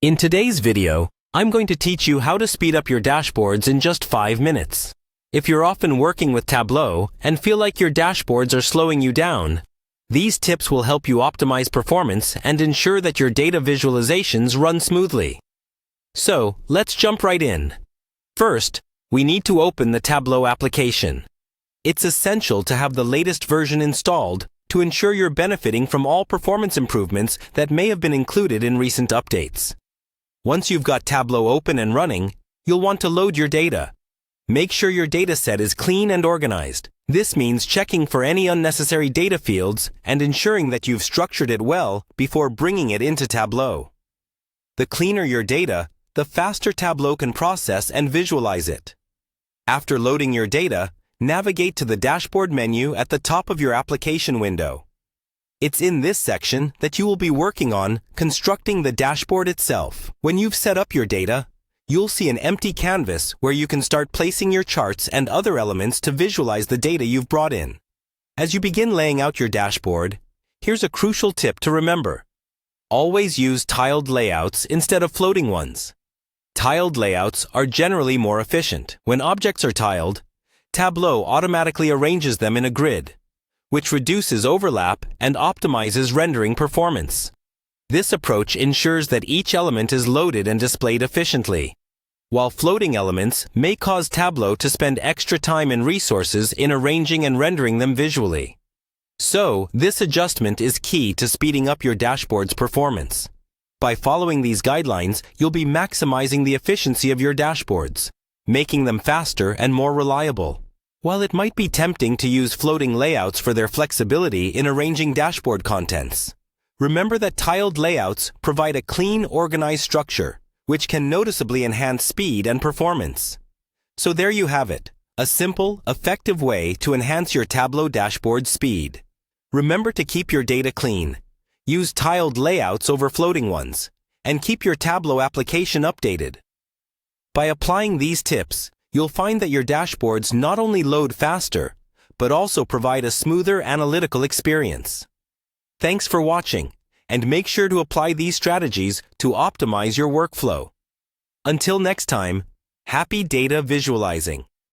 In today's video, I'm going to teach you how to speed up your dashboards in just 5 minutes. If you're often working with Tableau and feel like your dashboards are slowing you down, these tips will help you optimize performance and ensure that your data visualizations run smoothly. So, let's jump right in. First, we need to open the Tableau application. It's essential to have the latest version installed to ensure you're benefiting from all performance improvements that may have been included in recent updates. Once you've got Tableau open and running, you'll want to load your data. Make sure your dataset is clean and organized. This means checking for any unnecessary data fields and ensuring that you've structured it well before bringing it into Tableau. The cleaner your data, the faster Tableau can process and visualize it. After loading your data, navigate to the dashboard menu at the top of your application window. It's in this section that you will be working on constructing the dashboard itself. When you've set up your data, you'll see an empty canvas where you can start placing your charts and other elements to visualize the data you've brought in. As you begin laying out your dashboard, here's a crucial tip to remember. Always use tiled layouts instead of floating ones. Tiled layouts are generally more efficient. When objects are tiled, Tableau automatically arranges them in a grid, which reduces overlap and optimizes rendering performance. This approach ensures that each element is loaded and displayed efficiently, while floating elements may cause Tableau to spend extra time and resources in arranging and rendering them visually. So, this adjustment is key to speeding up your dashboard's performance. By following these guidelines, you'll be maximizing the efficiency of your dashboards, making them faster and more reliable. While it might be tempting to use floating layouts for their flexibility in arranging dashboard contents, remember that tiled layouts provide a clean, organized structure, which can noticeably enhance speed and performance. So there you have it, a simple, effective way to enhance your Tableau dashboard speed. Remember to keep your data clean, use tiled layouts over floating ones, and keep your Tableau application updated. By applying these tips, you'll find that your dashboards not only load faster, but also provide a smoother analytical experience. Thanks for watching, and make sure to apply these strategies to optimize your workflow. Until next time, happy data visualizing.